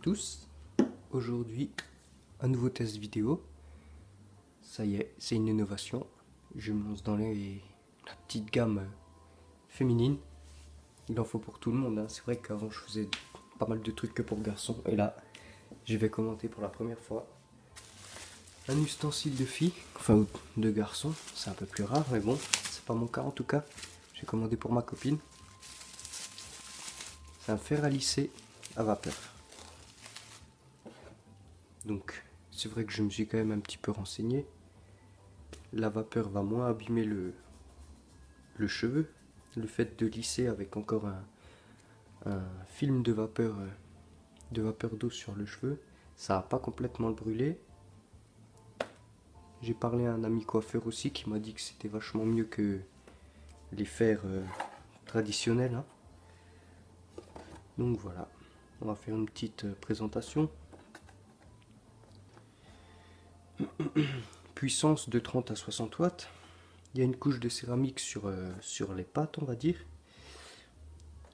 tous, aujourd'hui un nouveau test vidéo. Ça y est, c'est une innovation. Je me lance dans la petite gamme féminine. Il en faut pour tout le monde, hein. C'est vrai qu'avant je faisais pas mal de trucs que pour garçons. Et là, je vais commenter pour la première fois un ustensile de fille, enfin de garçon. C'est un peu plus rare, mais bon, c'est pas mon cas en tout cas. J'ai commandé pour ma copine. C'est un fer à lisser à vapeur. Donc c'est vrai que je me suis quand même un petit peu renseigné. La vapeur va moins abîmer le cheveu. Le fait de lisser avec encore un film de vapeur d'eau sur le cheveu, ça va pas complètement le brûler. J'ai parlé à un ami coiffeur aussi qui m'a dit que c'était vachement mieux que les fers traditionnels, hein. Donc voilà, on va faire une petite présentation. Puissance de 30 à 60 watts. Il y a une couche de céramique sur les pattes, on va dire.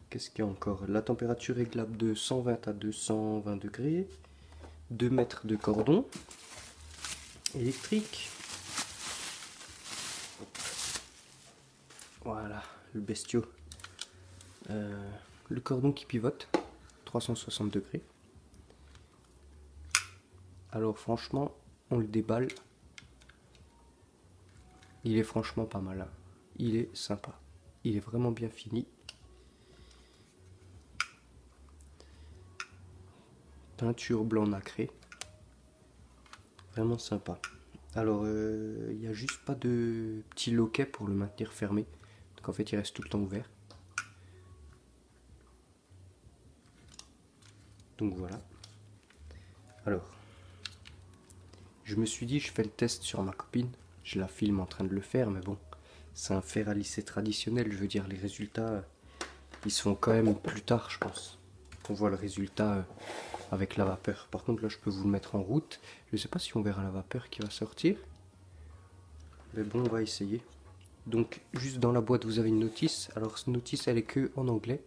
Qu'est-ce qu'il y a encore? La température réglable de 120 à 220 degrés. 2 mètres de cordon électrique. Voilà, le bestiau. Le cordon qui pivote, 360 degrés. Alors franchement, on le déballe. Il est franchement pas mal, hein. Il est sympa. Il est vraiment bien fini. Peinture blanc nacré. Vraiment sympa. Alors, il n'y a juste pas de petit loquet pour le maintenir fermé. Donc en fait, il reste tout le temps ouvert. Donc voilà. Alors, je me suis dit, je fais le test sur ma copine. Je la filme en train de le faire, mais bon, c'est un fer à lisser traditionnel. Je veux dire, les résultats, ils se font quand même plus tard, je pense. On voit le résultat avec la vapeur. Par contre, là, je peux vous le mettre en route. Je ne sais pas si on verra la vapeur qui va sortir. Mais bon, on va essayer. Donc, juste dans la boîte, vous avez une notice. Alors, cette notice, elle est que en anglais.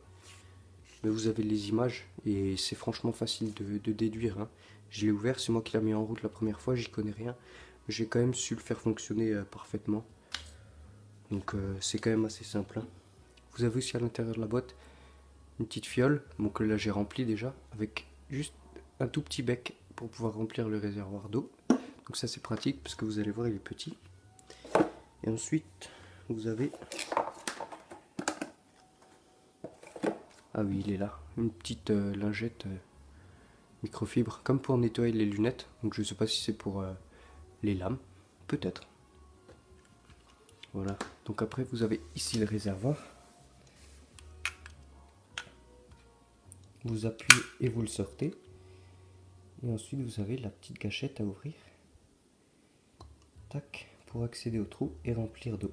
Mais vous avez les images et c'est franchement facile de déduire, hein. Je l'ai ouvert, c'est moi qui l'ai mis en route la première fois, j'y connais rien. J'ai quand même su le faire fonctionner parfaitement. Donc c'est quand même assez simple, hein. Vous avez aussi à l'intérieur de la boîte une petite fiole, bon que là j'ai rempli déjà, avec juste un tout petit bec pour pouvoir remplir le réservoir d'eau. Donc ça c'est pratique parce que vous allez voir il est petit. Et ensuite vous avez... Ah oui, il est là. Une petite lingette microfibre, comme pour nettoyer les lunettes. Donc je ne sais pas si c'est pour les lames. Peut-être. Voilà. Donc après, vous avez ici le réservoir. Vous appuyez et vous le sortez. Et ensuite, vous avez la petite gâchette à ouvrir. Tac, pour accéder au trou et remplir d'eau.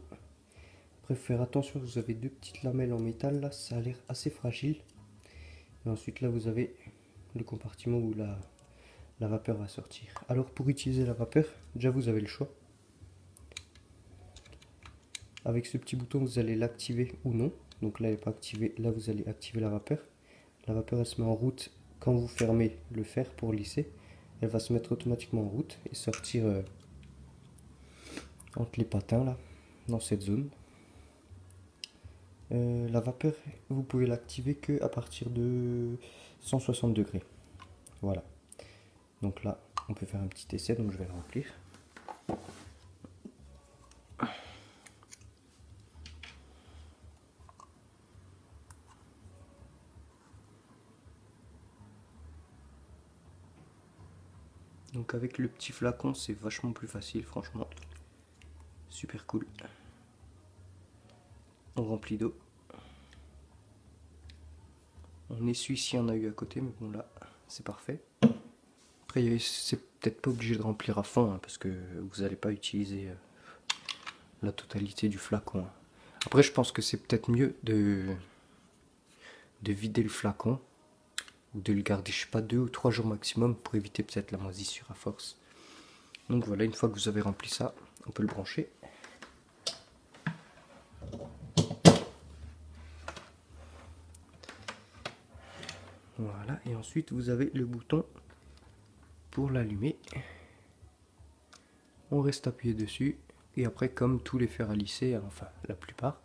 Après, faire attention, vous avez deux petites lamelles en métal. Là, ça a l'air assez fragile. Et ensuite là vous avez le compartiment où la vapeur va sortir. Alors pour utiliser la vapeur, déjà vous avez le choix. Avec ce petit bouton vous allez l'activer ou non. Donc là elle n'est pas activée, là vous allez activer la vapeur. La vapeur elle se met en route quand vous fermez le fer pour lisser. Elle va se mettre automatiquement en route et sortir entre les patins là, dans cette zone. La vapeur, vous pouvez l'activer que à partir de 160 degrés. Voilà. Donc là, on peut faire un petit essai, donc je vais le remplir. Donc avec le petit flacon, c'est vachement plus facile, franchement. Super cool. On remplit d'eau. On essuie si on a eu à côté, mais bon là, c'est parfait. Après, c'est peut-être pas obligé de remplir à fond, hein, parce que vous n'allez pas utiliser la totalité du flacon, hein. Après, je pense que c'est peut-être mieux de vider le flacon, ou de le garder, je sais pas, 2 ou 3 jours maximum, pour éviter peut-être la moisissure à force. Donc voilà, une fois que vous avez rempli ça, on peut le brancher. Voilà, et ensuite vous avez le bouton pour l'allumer. On reste appuyé dessus, et après, comme tous les fers à lisser, enfin la plupart,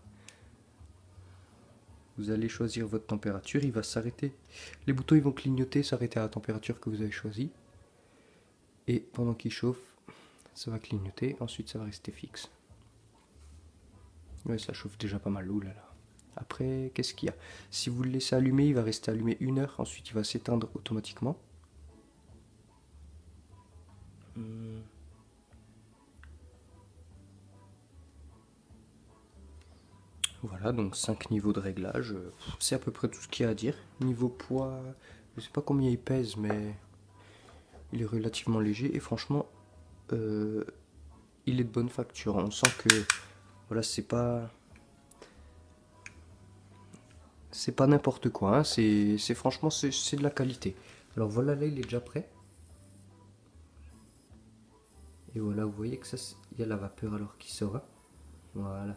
vous allez choisir votre température, il va s'arrêter. Les boutons ils vont clignoter, s'arrêter à la température que vous avez choisie. Et pendant qu'il chauffe, ça va clignoter, ensuite ça va rester fixe. Ouais, ça chauffe déjà pas mal, oulala. Après, qu'est-ce qu'il y a? Si vous le laissez allumer, il va rester allumé 1 heure, ensuite il va s'éteindre automatiquement. Voilà, donc 5 niveaux de réglage, c'est à peu près tout ce qu'il y a à dire. Niveau poids, je sais pas combien il pèse, mais il est relativement léger et franchement, il est de bonne facture. On sent que, voilà, c'est pas n'importe quoi, hein. C'est franchement, c'est de la qualité. Alors voilà, là il est déjà prêt. Et voilà, vous voyez que ça, il y a la vapeur alors qui sort. Voilà.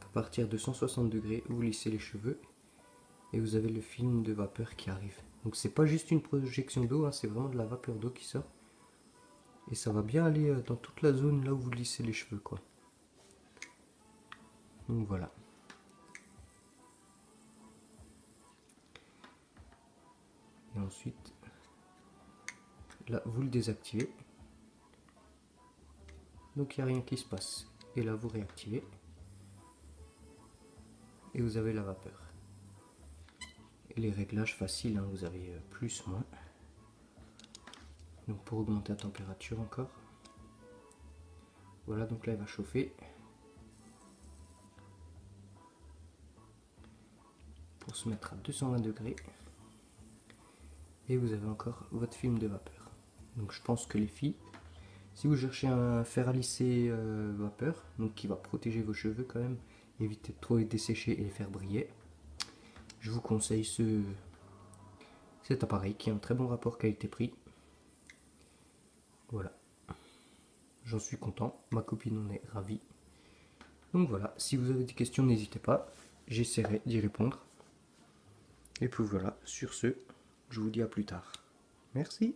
À partir de 160 degrés, vous lissez les cheveux et vous avez le film de vapeur qui arrive. Donc c'est pas juste une projection d'eau, hein, c'est vraiment de la vapeur d'eau qui sort. Et ça va bien aller dans toute la zone là où vous lissez les cheveux, quoi. Donc voilà. Et ensuite, là vous le désactivez. Donc il n'y a rien qui se passe. Et là vous réactivez. Et vous avez la vapeur. Et les réglages faciles, hein, vous avez plus, moins. Donc pour augmenter la température encore. Voilà, donc là il va chauffer. Pour se mettre à 220 degrés. Et vous avez encore votre film de vapeur. Donc je pense que les filles, si vous cherchez un fer à lisser vapeur, donc qui va protéger vos cheveux quand même, éviter de trop les dessécher et les faire briller, je vous conseille cet appareil qui a un très bon rapport qualité-prix. Voilà. J'en suis content, ma copine en est ravie. Donc voilà, si vous avez des questions, n'hésitez pas, j'essaierai d'y répondre. Et puis voilà, sur ce, je vous dis à plus tard. Merci.